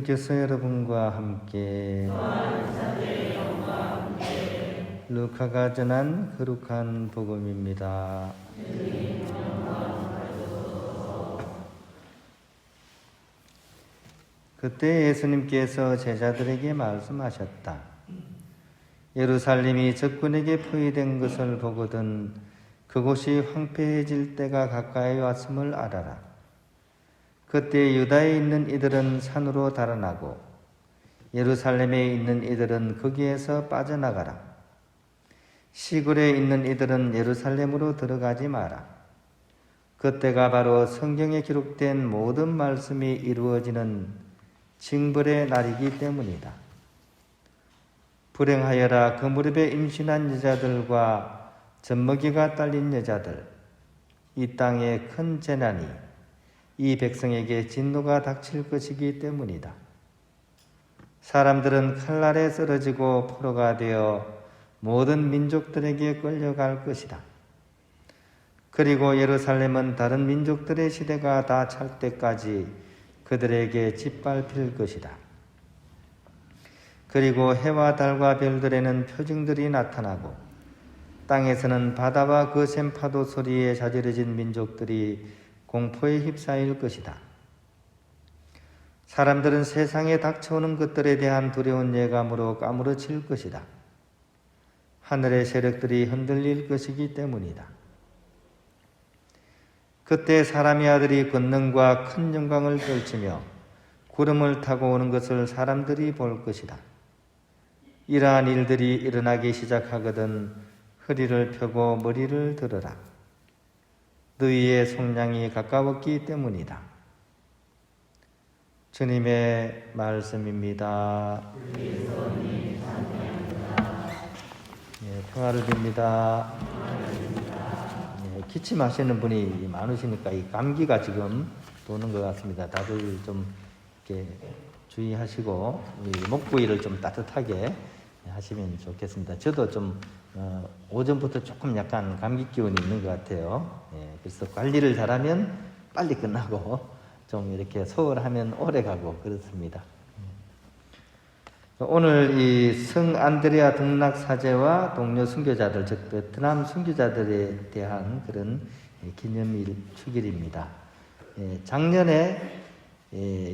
예수님께서 여러분과 함께 루카가 전한 거룩한 복음입니다. 그때 예수님께서 제자들에게 말씀하셨다. 예루살렘이 적군에게 포위된 것을 보거든 그곳이 황폐해질 때가 가까이 왔음을 알아라. 그때 유다에 있는 이들은 산으로 달아나고 예루살렘에 있는 이들은 거기에서 빠져나가라. 시골에 있는 이들은 예루살렘으로 들어가지 마라. 그때가 바로 성경에 기록된 모든 말씀이 이루어지는 징벌의 날이기 때문이다. 불행하여라 그 무렵에 임신한 여자들과 젖먹이가 딸린 여자들. 이 땅에 큰 재난이 이 백성에게 진노가 닥칠 것이기 때문이다. 사람들은 칼날에 쓰러지고 포로가 되어 모든 민족들에게 끌려갈 것이다. 그리고 예루살렘은 다른 민족들의 시대가 다 찰 때까지 그들에게 짓밟힐 것이다. 그리고 해와 달과 별들에는 표징들이 나타나고 땅에서는 바다와 그 샘 파도 소리에 자지러진 민족들이 공포에 휩싸일 것이다. 사람들은 세상에 닥쳐오는 것들에 대한 두려운 예감으로 까무러칠 것이다. 하늘의 세력들이 흔들릴 것이기 때문이다. 그때 사람의 아들이 권능과 큰 영광을 떨치며 구름을 타고 오는 것을 사람들이 볼 것이다. 이러한 일들이 일어나기 시작하거든 허리를 펴고 머리를 들어라. 너희의 속량이 가까웠기 때문이다. 주님의 말씀입니다. 평화를 빕니다. 기침하시는 분이 많으시니까 이 감기가 지금 도는 것 같습니다. 다들 좀 이렇게 주의하시고 목 부위를 좀 따뜻하게 하시면 좋겠습니다. 저도 좀 오전부터 조금 약간 감기 기운이 있는 것 같아요. 그래서 관리를 잘하면 빨리 끝나고 좀 이렇게 소홀하면 오래 가고 그렇습니다. 오늘 이 성 안드레아 등락 사제와 동료 순교자들, 즉 베트남 순교자들에 대한 그런 기념일 축일입니다. 작년에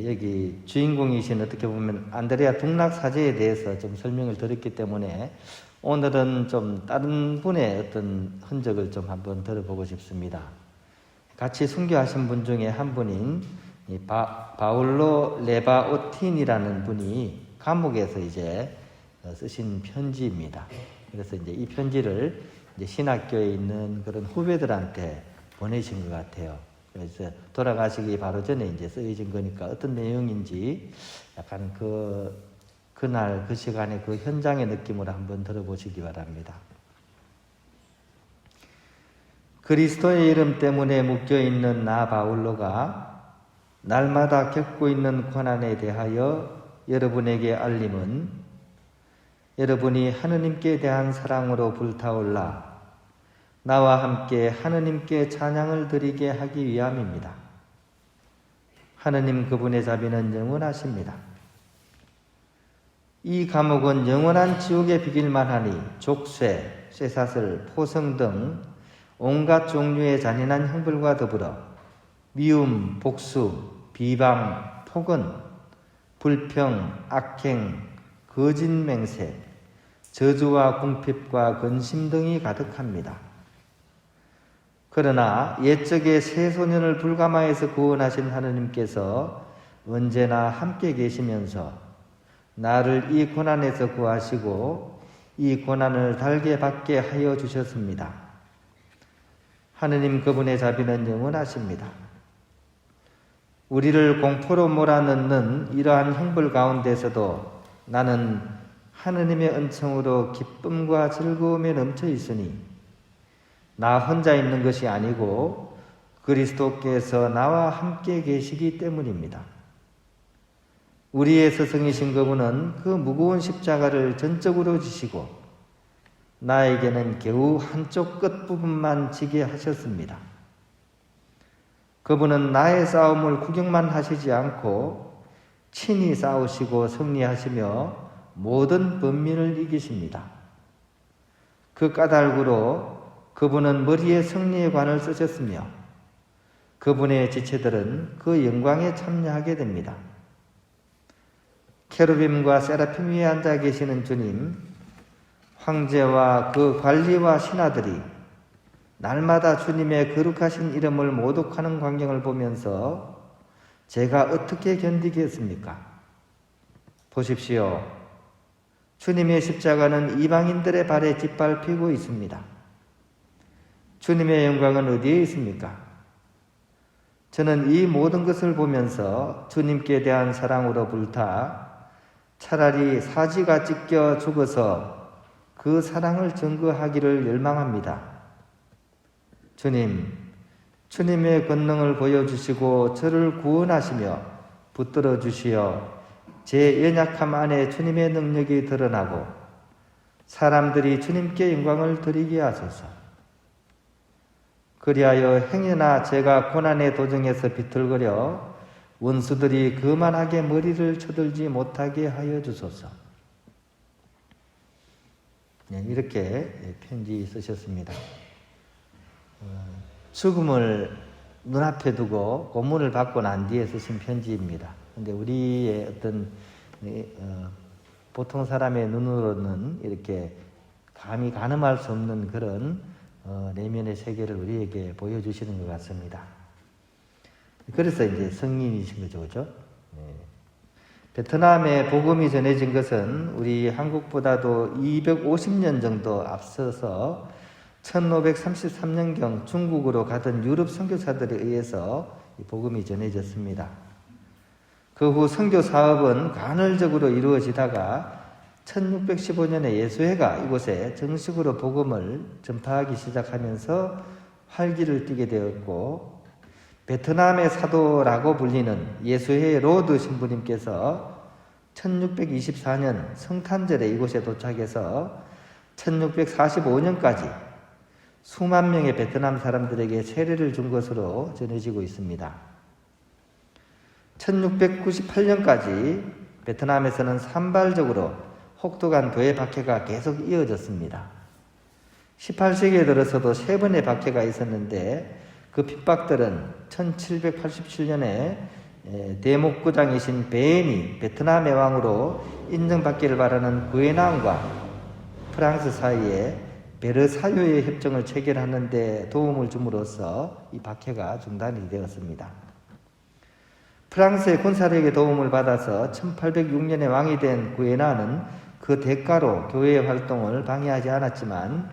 여기 주인공이신 어떻게 보면 안드레아 등락 사제에 대해서 좀 설명을 드렸기 때문에 오늘은 좀 다른 분의 어떤 흔적을 좀 한번 들어보고 싶습니다. 같이 순교하신 분 중에 한 분인 바울로 레바오틴이라는 분이 감옥에서 이제 쓰신 편지입니다. 그래서 이제 이 편지를 이제 신학교에 있는 그런 후배들한테 보내신 것 같아요. 그래서 돌아가시기 바로 전에 이제 쓰여진 거니까 어떤 내용인지 약간 그날 그 시간에 그 현장의 느낌으로 한번 들어보시기 바랍니다. 그리스도의 이름 때문에 묶여있는 나 바울로가 날마다 겪고 있는 고난에 대하여 여러분에게 알림은 여러분이 하느님께 대한 사랑으로 불타올라 나와 함께 하느님께 찬양을 드리게 하기 위함입니다. 하느님 그분의 자비는 영원하십니다. 이 감옥은 영원한 지옥에 비길만 하니 족쇄, 쇠사슬, 포성 등 온갖 종류의 잔인한 형벌과 더불어 미움, 복수, 비방, 폭언, 불평, 악행, 거짓 맹세, 저주와 궁핍과 근심 등이 가득합니다. 그러나 옛적에 새 소년을 불가마에서 구원하신 하느님께서 언제나 함께 계시면서 나를 이 고난에서 구하시고 이 고난을 달게 받게 하여 주셨습니다. 하느님 그분의 자비는 영원하십니다. 우리를 공포로 몰아넣는 이러한 형벌 가운데서도 나는 하느님의 은총으로 기쁨과 즐거움에 넘쳐 있으니 나 혼자 있는 것이 아니고 그리스도께서 나와 함께 계시기 때문입니다. 우리의 스승이신 그분은 그 무거운 십자가를 전적으로 지시고 나에게는 겨우 한쪽 끝부분만 지게 하셨습니다. 그분은 나의 싸움을 구경만 하시지 않고 친히 싸우시고 승리하시며 모든 번민을 이기십니다. 그 까닭으로 그분은 머리에 승리의 관을 쓰셨으며 그분의 지체들은 그 영광에 참여하게 됩니다. 케루빔과 세라핌 위에 앉아 계시는 주님, 황제와 그 관리와 신하들이 날마다 주님의 거룩하신 이름을 모독하는 광경을 보면서 제가 어떻게 견디겠습니까? 보십시오. 주님의 십자가는 이방인들의 발에 짓밟히고 있습니다. 주님의 영광은 어디에 있습니까? 저는 이 모든 것을 보면서 주님께 대한 사랑으로 불타 차라리 사지가 찢겨 죽어서 그 사랑을 증거하기를 열망합니다. 주님, 주님의 권능을 보여주시고 저를 구원하시며 붙들어 주시어 제 연약함 안에 주님의 능력이 드러나고 사람들이 주님께 영광을 드리게 하소서. 그리하여 행여나 제가 고난의 도정에서 비틀거려 원수들이 그만하게 머리를 쳐들지 못하게 하여 주소서. 이렇게 편지 쓰셨습니다. 죽음을 눈앞에 두고 고문을 받고 난 뒤에 쓰신 편지입니다. 근데 우리의 어떤 보통 사람의 눈으로는 이렇게 감히 가늠할 수 없는 그런 내면의 세계를 우리에게 보여주시는 것 같습니다. 그래서 이제 성인이신 거죠, 그죠? 베트남에 복음이 전해진 것은 우리 한국보다도 250년 정도 앞서서 1533년경 중국으로 가던 유럽 선교사들에 의해서 복음이 전해졌습니다. 그 후 선교 사업은 간헐적으로 이루어지다가 1615년에 예수회가 이곳에 정식으로 복음을 전파하기 시작하면서 활기를 띠게 되었고, 베트남의 사도라고 불리는 예수회의 로드 신부님께서 1624년 성탄절에 이곳에 도착해서 1645년까지 수만 명의 베트남 사람들에게 세례를 준 것으로 전해지고 있습니다. 1698년까지 베트남에서는 산발적으로 혹독한 교회 박해가 계속 이어졌습니다. 18세기에 들어서도 3번의 박해가 있었는데 그 핍박들은 1787년에 대목구장이신 베엔이 베트남의 왕으로 인정받기를 바라는 구에낭과 프랑스 사이에 베르사유의 협정을 체결하는 데 도움을 줌으로써 이 박해가 중단이 되었습니다. 프랑스의 군사력의 도움을 받아서 1806년에 왕이 된 구에나는 그 대가로 교회의 활동을 방해하지 않았지만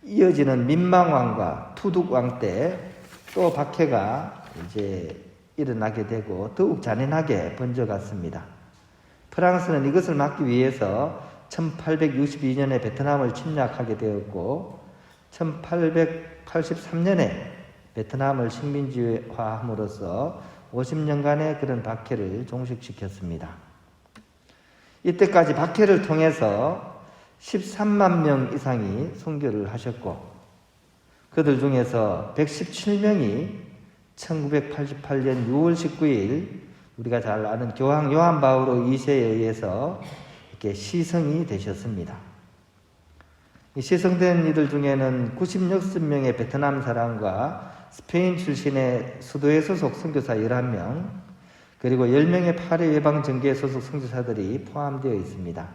이어지는 민망왕과 투둑왕 때 또 박해가 이제 일어나게 되고 더욱 잔인하게 번져갔습니다. 프랑스는 이것을 막기 위해서 1862년에 베트남을 침략하게 되었고 1883년에 베트남을 식민지화함으로써 50년간의 그런 박해를 종식시켰습니다. 이때까지 박해를 통해서 13만 명 이상이 순교를 하셨고 그들 중에서 117명이 1988년 6월 19일 우리가 잘 아는 교황 요한 바오로 2세에 의해서 이렇게 시성이 되셨습니다. 이 시성된 이들 중에는 96명의 베트남 사람과 스페인 출신의 수도회 소속 선교사 11명, 그리고 10명의 파리 외방 정교회 소속 선교사들이 포함되어 있습니다.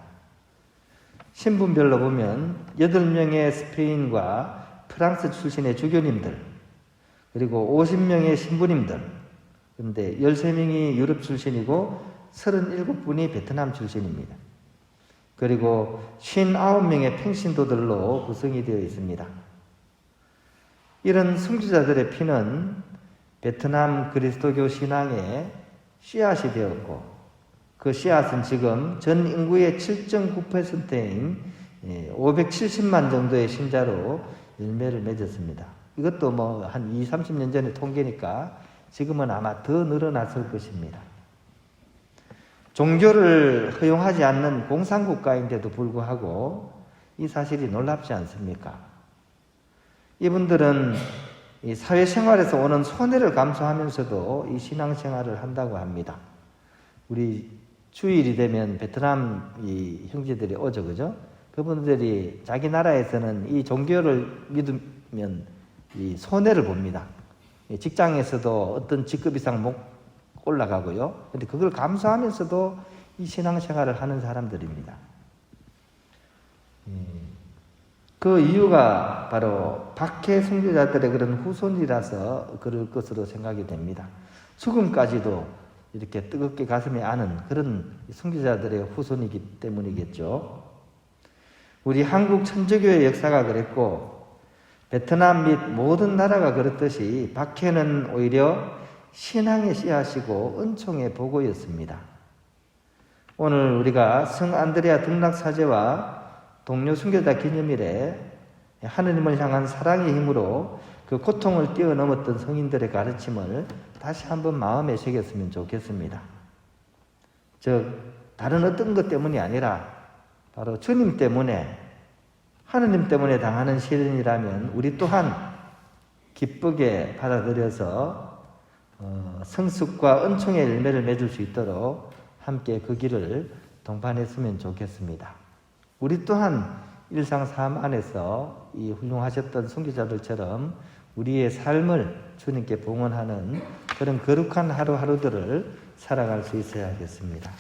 신분별로 보면 8명의 스페인과 프랑스 출신의 주교님들, 그리고 50명의 신부님들, 그런데 13명이 유럽 출신이고 37분이 베트남 출신입니다. 그리고 59명의 평신도들로 구성이 되어 있습니다. 이런 선교자들의 피는 베트남 그리스도교 신앙의 씨앗이 되었고 그 씨앗은 지금 전 인구의 7.9%인 570만 정도의 신자로 열매를 맺었습니다. 이것도 뭐 한 20, 30년 전의 통계니까 지금은 아마 더 늘어났을 것입니다. 종교를 허용하지 않는 공산국가인데도 불구하고 이 사실이 놀랍지 않습니까? 이분들은 이 사회생활에서 오는 손해를 감수하면서도 이 신앙생활을 한다고 합니다. 우리 주일이 되면 베트남 이 형제들이 오죠, 그죠? 그분들이 자기 나라에서는 이 종교를 믿으면 이 손해를 봅니다. 직장에서도 어떤 직급 이상 못 올라가고요. 근데 그걸 감수하면서도 이 신앙생활을 하는 사람들입니다. 그 이유가 바로 박해 선교자들의 그런 후손이라서 그럴 것으로 생각이 됩니다. 죽음까지도 이렇게 뜨겁게 가슴에 아는 그런 선교자들의 후손이기 때문이겠죠. 우리 한국 천주교의 역사가 그랬고 베트남 및 모든 나라가 그렇듯이 박해는 오히려 신앙의 씨앗이고 은총의 보고였습니다. 오늘 우리가 성 안드레아 등락사제와 동료 순교자 기념일에 하느님을 향한 사랑의 힘으로 그 고통을 뛰어넘었던 성인들의 가르침을 다시 한번 마음에 새겼으면 좋겠습니다. 즉 다른 어떤 것 때문이 아니라 바로 주님 때문에, 하느님 때문에 당하는 시련이라면 우리 또한 기쁘게 받아들여서 성숙과 은총의 열매를 맺을 수 있도록 함께 그 길을 동반했으면 좋겠습니다. 우리 또한 일상 삶 안에서 이 훌륭하셨던 선교자들처럼 우리의 삶을 주님께 봉헌하는 그런 거룩한 하루하루들을 살아갈 수 있어야겠습니다.